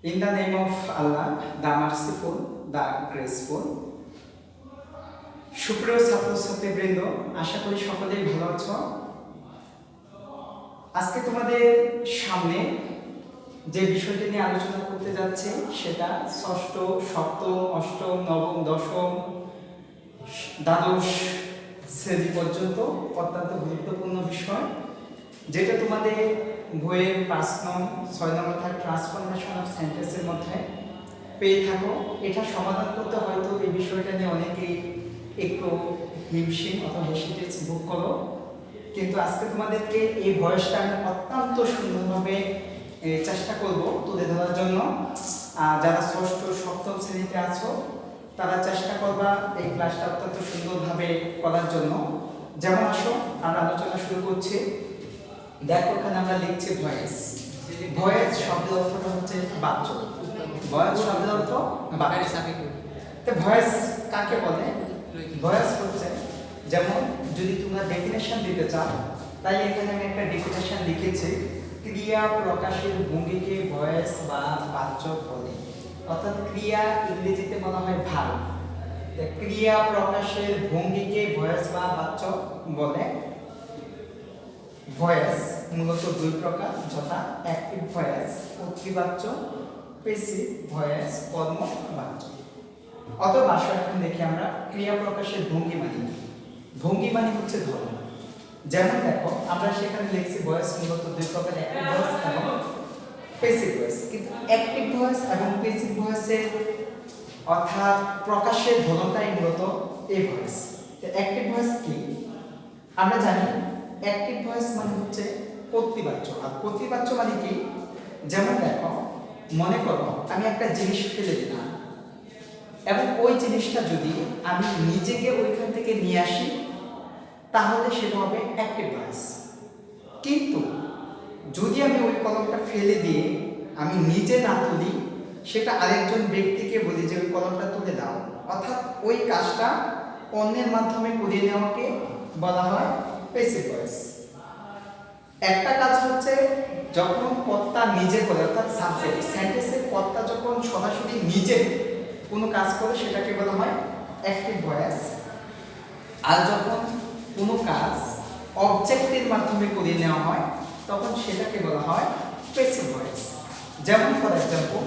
In the name of Allah, the merciful, the graceful. সুপ্রিয় ছাত্রছাত্রীবৃন্দ, আশা করি সকলেই ভালো আছো। আজকে তোমাদের সামনে যে বিষয়টি নিয়ে আলোচনা করতে যাচ্ছি সেটা ষষ্ঠ, সপ্তম, অষ্টম, নবম, দশম, দ্বাদশ শ্রেণী পর্যন্ত অত্যন্ত গুরুত্বপূর্ণ বিষয়, যেটা তোমাদের বইয়ের 5 নং 6 নম্বর থাকে ট্রান্সফরমেশন অফ সেন্টেন্সের মধ্যে পেয়ে থাকো। এটা সমাধান করতে হয়তো এই বিষয়টা নিয়ে অনেকেই একটু হিমশিম অথবা হেসিটেট ভোগ করো, কিন্তু আজকে তোমাদেরকে এই ভয়েসটা আমি অত্যন্ত সুন্দরভাবে চেষ্টা করব তুলে ধরার জন্য। যারা ষষ্ঠ সপ্তম শ্রেণীতে আছো তারা চেষ্টা করবা এই ক্লাসটা অত্যন্ত সুন্দরভাবে করার জন্য। যেমন আসো আমরা আলোচনা শুরু করছি। দেখো এখানে আমরা লিখছি ভয়েস। ভয়েস শব্দের অর্থটা হচ্ছে বাচ্য। ভয়েস শব্দের অর্থ বাচ্য। তো ভয়েস কাকে বলে? ভয়েস হচ্ছে, যেমন যদি তোমরা ডেফিনেশন দিতে চাও তাই এখানে আমি একটা ডেফিনেশন লিখেছি, ক্রিয়া প্রকাশের ভঙ্গিকে ভয়েস বা বাচ্য বলে। অর্থাৎ ক্রিয়া ইংরেজিতে বলা হয় ভার্ব। ক্রিয়া প্রকাশের ভঙ্গিকে ভয়েস বা বাচ্য বলে। ভয়েস মূলত দুই প্রকার, যথা অ্যাক্টিভ ভয়েস কর্তৃবাচ্য, প্যাসিভ ভয়েস কর্মবাচ্য। অতএব আসো এখন দেখি আমরা ক্রিয়া প্রকাশের ভঙ্গি মানে কি। ভঙ্গি মানে হচ্ছে ধর্ম। যেমন দেখো আমরা সেখানে লিখছি ভয়েস মূলত দুই প্রকার, অ্যাক্টিভ ভয়েস এবং প্যাসিভ ভয়েস। কিন্তু অ্যাক্টিভ ভয়েস এবং প্যাসিভ ভয়েসের অর্থাৎ প্রকাশের ধরনটাই মূলত এই ভয়েস। অ্যাক্টিভ ভয়েস কি আমরা জানি। অ্যাক্টিভ ভয়েস মানে হচ্ছে কর্তৃবাচ্য। আর কর্তৃবাচ্য মানে কি? যেমন দেখো, মনে করো আমি একটা জিনিস ফেলে দিলাম এবং ওই জিনিসটা যদি আমি নিজেকে ওইখান থেকে নিয়ে আসি তাহলে সেটা হবে অ্যাক্টিভ ভয়েস। কিন্তু যদি আমি ওই কলমটা ফেলে দিয়ে আমি নিজে না তুলি, সেটা আরেকজন ব্যক্তিকে বলি যে ওই কলমটা তুলে দাও, অর্থাৎ ওই কাজটা অন্যের মাধ্যমে করিয়ে নেওয়াকে বলা হয় প্যাসিভ ভয়েস। একটা কাজ হচ্ছে যখন কর্তা নিজে করে, অর্থাৎ সাবজেক্ট সেন্টেন্সের কর্তা যখন সরাসরি নিজে কোনো কাজ করে সেটাকে বলা হয় অ্যাক্টিভ ভয়েস। আর যখন কোনো কাজ অবজেক্টের মাধ্যমে করিয়ে নেওয়া হয় তখন সেটাকে বলা হয় প্যাসিভ ভয়েস। যেমন ফর এক্সাম্পল,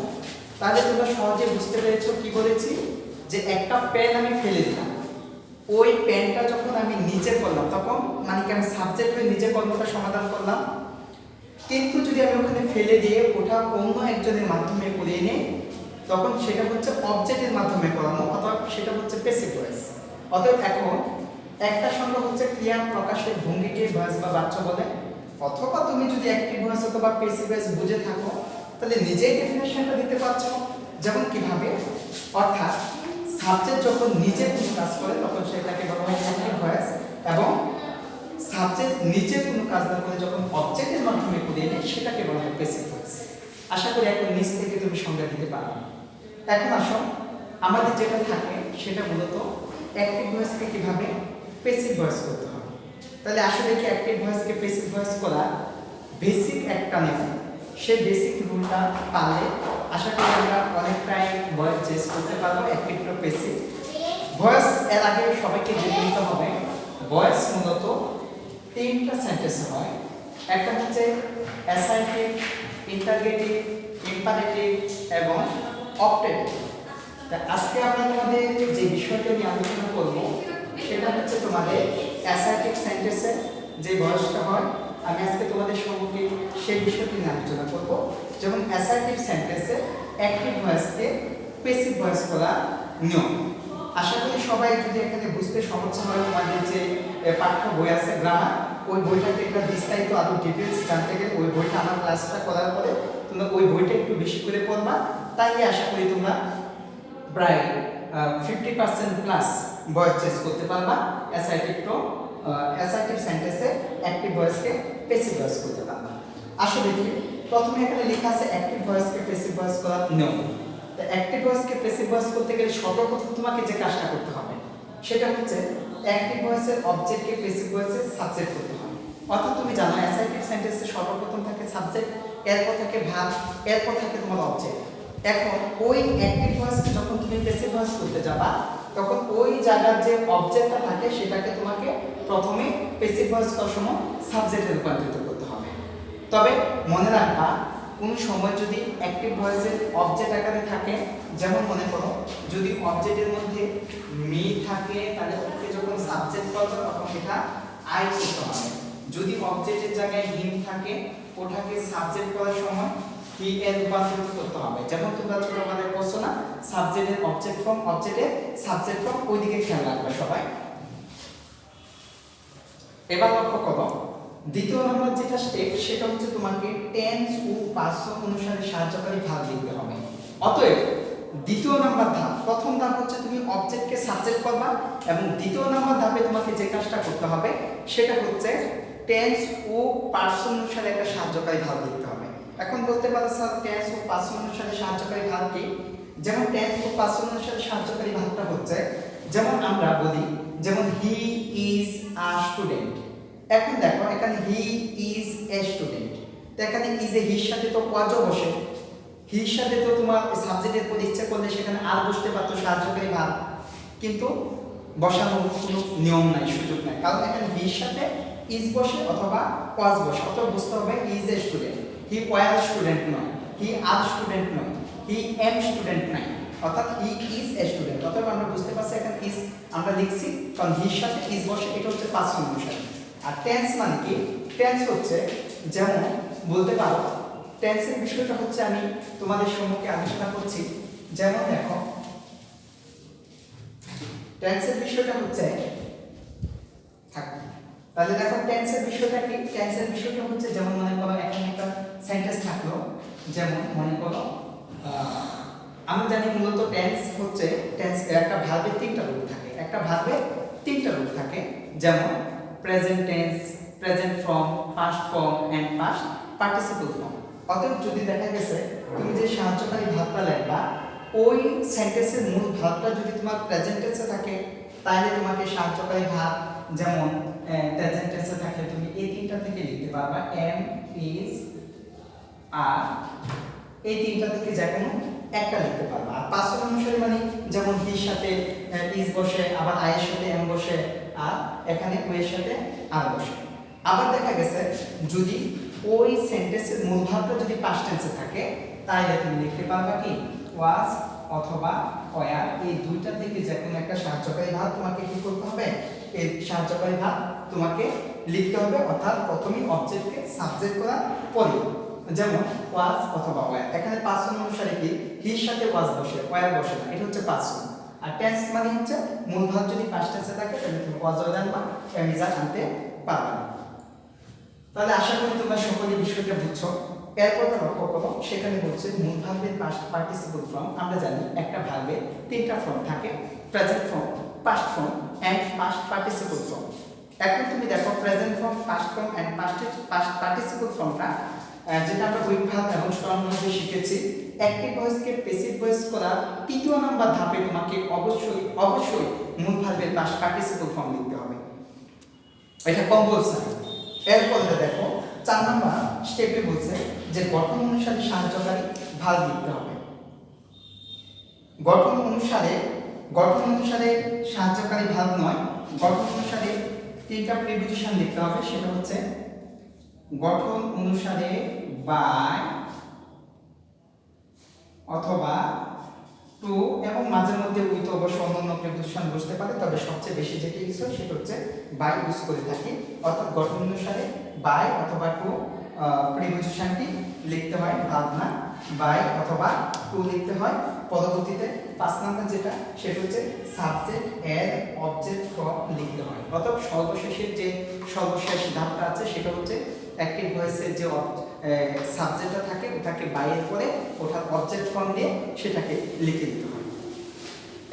তাহলে তোমরা সহজে বুঝতে পেরেছো কি বলেছি, যে একটা পেন আমি ফেলে দিলাম, ওই পেনটা যখন আমি নিজে করলাম তখন মানে কি আমি সাবজেক্ট হয়ে নিজে কর্মটা সমাধান করলাম। কিন্তু যদি আমি ওখানে ফেলে দিয়ে ওটা অন্য একজনের মাধ্যমে করিয়ে নিই তখন সেটা হচ্ছে অবজেক্টের মাধ্যমে করানো, অথবা সেটা হচ্ছে প্যাসিভ ভয়েস। অতএব এখন একটা সংজ্ঞা হচ্ছে ক্রিয়া প্রকাশের ভঙ্গিকে ভয়েস বা বাচ্য বলে। অথবা তুমি যদি অ্যাক্টিভ ভয়েস অথবা প্যাসিভ ভয়েস বুঝে থাকো তাহলে নিজেই ডেফিনেশনটা দিতে পারছো। যেমন কিভাবে, অর্থাৎ সাবজেক্ট যখন নিজে কোনো কাজ করে তখন সেটাকে বলা হয় অ্যাক্টিভ ভয়েস, এবং সাবজেক্ট নিজে কোনো কাজ না করে যখন অবজেক্টের মাধ্যমে করিয়ে নেয় সেটাকে বলা হয় প্যাসিভ ভয়েস। আশা করি এখন নিজ থেকে তুমি সংজ্ঞা দিতে পারো। এখন আসো আমাদের যেটা থাকে সেটা মূলত অ্যাক্টিভ ভয়েসকে কিভাবে প্যাসিভ ভয়েস করতে হবে। তাহলে আসলে কি অ্যাক্টিভ ভয়েসকে প্যাসিভ ভয়েস করা বেসিক একটা নিয়ম। সেই বেসিক রুলটা পারলে আশা করি আমরা অনেকটাই ভয়েস চেঞ্জ করতে পারবো অ্যাক্টিভ টু প্যাসিভ ভয়েস। এর আগে সবাইকে জেনে নিতে হবে ভয়েস মূলত তিনটা সেন্টেন্স হয়। একটা হচ্ছে অ্যাসার্টিভ, ইন্টারগেটিভ, ইম্পারেটিভ এবং অবজেক্টিভ। আজকে আমরা তোমাদের যে বিষয়টা নিয়ে আলোচনা করব সেটা হচ্ছে তোমাদের অ্যাসার্টিভ সেন্টেন্সের যে ভয়েসটা হয়। আমি আজকে তোমাদের সম্পর্কে সেই বিষয়টি নিয়ে আলোচনা করব। যেমন অ্যাসার্টিভ সেন্টেন্সে অ্যাক্টিভ ভয়েসকে প্যাসিভ ভয়েস করা নিয়ম। আশা করি সবাই যদি এখানে বুঝতে সমস্যা হয়, তোমাদের যে পাঠ্য বই আছে গ্রামার, ওই বইটাকে একটা বিস্তারিত আরো ডিটেলস জানতে গেলে ওই বইটা আমার ক্লাসটা করার পরে তোমরা ওই বইটা একটু বেশি করে পড়বা। তাই আশা করি তোমরা প্রায় 50% প্লাস ভয়েস চেঞ্জ করতে পারবা অ্যাসার্টিভ সেন্টেন্সে অ্যাক্টিভ ভয়েসকে প্যাসিভ ভয়েস করতে পারবা। আসলে কি প্রথমে এখানে লেখা আছে অ্যাক্টিভ ভয়েসকে প্যাসিভ ভয়েস করার নিয়ম। তো অ্যাক্টিভ ভয়েসকে প্যাসিভ ভয়েস করতে গেলে সর্বপ্রথম তোমাকে যে কাজটা করতে হবে সেটা হচ্ছে অ্যাক্টিভ ভয়েসের অবজেক্টকে প্যাসিভ ভয়েসে সাবজেক্ট করতে হবে। অর্থাৎ তুমি জানো অ্যাসার্টিভ সেন্টেন্সে সর্বপ্রথম থাকে সাবজেক্ট, এরপর থাকে ভার্ব, এরপর থাকে তোমার অবজেক্ট। এখন ওই অ্যাক্টিভ ভয়েসকে যখন তুমি প্যাসিভ ভয়েস করতে যাবা তখন ওই জায়গার যে অবজেক্টটা থাকে সেটাকে তোমাকে প্রথমে প্যাসিভ ভয়েস করার সময় সাবজেক্টে রূপান্তরিত করতে হবে। তবে মনে রাখবা কোন সময় যদি অ্যাক্টিভ ভয়েসের অবজেক্ট আকারে থাকে, যেমন মনে করো যদি অবজেক্টের মধ্যে মি থাকে তাহলে ওকে যখন সাবজেক্ট করবে তখন এটা আই করতে হবে। যদি অবজেক্টের জায়গায় হিম থাকে ওটাকে সাবজেক্ট করার সময় হি এর রূপান্তরিত করতে হবে। যেমন তোমরা ছোটবেলায় পড়ছো না সাবজেক্টের অবজেক্ট ফর্ম, অবজেক্টের সাবজেক্ট ফর্ম, ওইদিকে খেয়াল রাখবে সবাই। এবার লক্ষ্য করো দ্বিতীয় নম্বর যেটা স্টেপ সেটা হচ্ছে তোমাকে টেন্স ও পার্সন অনুসারে সাহায্যকারী ভার্ব লিখতে হবে। অতএব দ্বিতীয় নাম্বার ধাপ, প্রথম ধাপ হচ্ছে তুমি অবজেক্টকে সাবজেক্ট করবা এবং দ্বিতীয় নাম্বার ধাপে তোমাকে যে কাজটা করতে হবে সেটা হচ্ছে টেন্স ও পার্সন অনুসারে একটা সাহায্যকারী ভার্ব লিখতে হবে। এখন বলতে পারো স্যার টেন্স ও পার্সন অনুসারে সাহায্যকারী ভার্ব কি? যেমন টেন্স ও পার্সন অনুসারে সাহায্যকারী ভার্বটা হচ্ছে যেমন আমরা বলি যেমন হি ইজ আ স্টুডেন্ট। এখন দেখো এখানে হি ইজ এ স্টুডেন্ট, তো এখানে ইজ এ হির সাথে তো ওয়াজও বসে, হির সাথে তো তোমার সাবজেক্টের পর ইচ্ছে করলে সেখানে আর বসতে পারতো সাহায্যকারী ভার্ব, কিন্তু বসানোর কোনো নিয়ম নাই, সুযোগ নাই, কারণ এখানে হির সাথে ইজ বসে অথবা ওয়াজ বসে। অথবা বুঝতে হবে is a student, he war student নয়, হি আর স্টুডেন্ট নয়, হি এম স্টুডেন্ট নাই, অর্থাৎ হি ইজ এ স্টুডেন্ট। অতএব আমরা বুঝতে পারছি এখানে ইজ আমরা লিখছি কারণ হির সাথে ইজ বসে, এটা হচ্ছে পার্সন অনুসারে। আর টেন্স মানে কি? টেন্স হচ্ছে যেমন বলতে পারো টেন্সের বিষয়টা হচ্ছে আমি তোমাদের সম্মুখে আলোচনা করছি। যেমন দেখো টেন্সের বিষয়টা হচ্ছে তাহলে দেখো টেন্সের বিষয়টা কি? টেন্সের বিষয়টা হচ্ছে যেমন মনে করো এখন একটা সেন্টেন্স থাকলো, যেমন মনে করো আমরা জানি মূলত টেন্স হচ্ছে একটা ভার্বের তিনটা রূপ থাকে, একটা ভার্বের তিনটা রূপ থাকে, যেমন present tense, present form, past form and past participle form. অতএব যদি দেখা গেছে তুমি যে সাহায্যকারী ভার্বটা লিখবা ওই সেন্টেন্সের মূল ভার্বটা যদি তোমার প্রেজেন্ট টেন্সে থাকে তাহলে তোমাকে সাহায্যকারী ভার্ব যেমন প্রেজেন্ট টেন্সে থাকে তুমি এই তিনটা থেকে লিখতে পারবা এম, ইজ, আর, এই তিনটা থেকে যে কোনো একটা লিখতে পারবা। আর পার্সন অনুসারে মানে যেমন হির সাথে ইজ বসে, আবার আয়ের সাথে এম বসে, আর এখানে ও এর সাথে আর বসে। আবার দেখা গেছে যদি ওই সেন্টেন্সের মূল ভাবটা যদি পাস্ট টেন্সে থাকে তাহলে তুমি লিখতে পারবা কি ওয়াজ অথবা ওয়ার, এই দুইটা থেকে যে কোনো একটা সাহায্যকারী ভাব তোমাকে কি করতে হবে, এই সাহায্যকারী ভাব তোমাকে লিখতে হবে, অর্থাৎ প্রথমে অবজেক্টকে সাবজেক্ট করার পরে, যেমন ওয়াজ অথবা ওয়ার। এখানে পার্সন অনুসারে কি হির সাথে ওয়াজ বসে ওয়ার বসে না, এটা হচ্ছে পার্সন। আর টেন্স মানে হচ্ছে মূল ভাব যদি পাস্ট টেন্সে থাকে তাহলে তুমি ওয়াজ জানবা, এমিজা আনতে পারবা না। তাহলে আশা করি তোমরা সকলে বিষয়টা বুঝছো। এরপর লক্ষ্য করো সেখানে বলছে মূল ভার্বের পাস্ট পার্টিসিপল ফর্ম। আমরা জানি একটা ভার্বের তিনটা ফর্ম থাকে, present form, past form and past participle form. এখন তুমি দেখো present form, past form and past participle ফর্মটা যেটা আমরা উইক ভার্ব এবং স্ট্রং ভার্বে শিখেছি, অ্যাক্টিভ ভয়েসকে প্যাসিভ ভয়েস করার তৃতীয় নাম্বার ধাপে তোমাকে অবশ্যই মূল ভার্বের পাস্ট পার্টিসিপল ফর্ম লিখতে হবে, এটা কম্পালসরি। এরপর দেখো 4 নাম্বার স্টেপে বলছে যে গঠন অনুসারে সাহায্যকারী ভার্ব লিখতে হবে। গঠন অনুসারে সাহায্যকারী ভার্ব নয়, গঠন অনুসারে তিনটা প্রিপোজিশন লিখতে হবে, সেটা হচ্ছে গঠন অনুসারে বাই অথবা টু, এবং মাঝে মধ্যে উইথ অবশ্য অন্যান্য প্রিপোজিশন বসতে পারে, তবে সবচেয়ে বেশি যেটা ইউজ হয় সেটা হচ্ছে বাই ইউজ করে থাকি। অর্থাৎ গঠন অনুসারে বাই অথবা টু প্রিপোজিশনটি লিখতে হয়, ভার্ব না, বাই অথবা টু লিখতে হয়। পরবর্তীতে 5 নাম্বার যেটা সেটা হচ্ছে সাবজেক্ট এর অবজেক্ট ফর্ম লিখতে হয়। অর্থাৎ সর্বশেষের যে সর্বশেষ ধাপটা আছে সেটা হচ্ছে অ্যাক্টিভ ভয়েসের যে সাবজেক্টটা থাকে ওটাকে বাইয়ের করে ওটার অবজেক্ট ফর্ম দিয়ে সেটাকে লিখে দিতে হয়।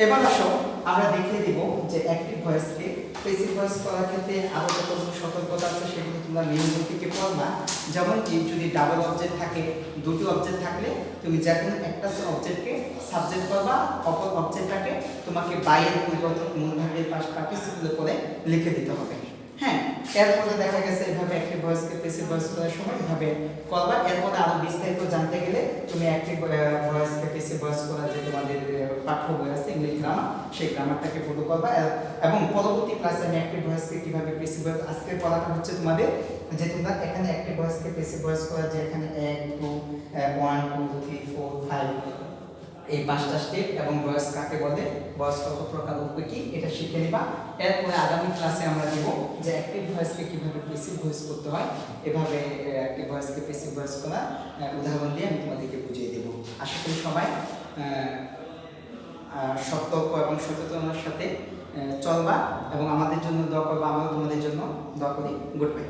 এবার আসো আমরা দেখিয়ে দিব যে অ্যাক্টিভ ভয়েসকে প্যাসিভ ভয়েস করার ক্ষেত্রে আরো কতগুলো সতর্কতা আছে সেগুলো তোমরা নিয়ম থেকে পড়বা। যেমন কি যদি ডাবল অবজেক্ট থাকে, দুটো অবজেক্ট থাকলে তুমি যে কোনো একটা অবজেক্টকে সাবজেক্ট করবা, অপর অবজেক্টটাকে তোমাকে বাইয়ের পরিবর্তন মূল ভার্বের পাস্ট পার্টিসিপল করে লিখে দিতে হবে। হ্যাঁ, এরপরে দেখা গেছে এভাবে অ্যাক্টিভ ভয়েসকে প্যাসিভ ভয়েস করার সময় এভাবে করবা। এরপরে আরো বিস্তারিত জানতে গেলে তুমি অ্যাক্টিভ ভয়েসকে প্যাসিভ ভয়েস করার যে তোমাদের পাঠ্য বই আছে ইংলিশ গ্রামার, সেই গ্রামারটাকে ফলো করবা। এবং পরবর্তী ক্লাসে আমি অ্যাক্টিভ ভয়েসকে কিভাবে প্যাসিভ ভয়েস, আজকে পড়াটা হচ্ছে তোমাদের যে তোমরা এখানে অ্যাক্টিভ ভয়েসকে প্যাসিভ ভয়েস করার যে এখানে 1 2 1 2 3 4 5 এই 5টা স্টেপ এবং ভয়েস কাকে বলে, ভয়েস কত প্রকার উঠবে কি, এটা শিখে নিবা। এরপরে আগামী ক্লাসে আমরা দেব যে অ্যাক্টিভ ভয়েসকে কিভাবে প্যাসিভ ভয়েস করতে হয়। এভাবে অ্যাক্টিভ ভয়েসকে প্যাসিভ ভয়েস করা উদাহরণ দিয়ে আমি তোমাদেরকে বুঝিয়ে দেব। আশা করি সবাই সতর্ক এবং সচেতনতার সাথে চলবা এবং আমাদের জন্য দোয়া করবা। আমরা তোমাদের জন্য দোয়া করি। Good bye.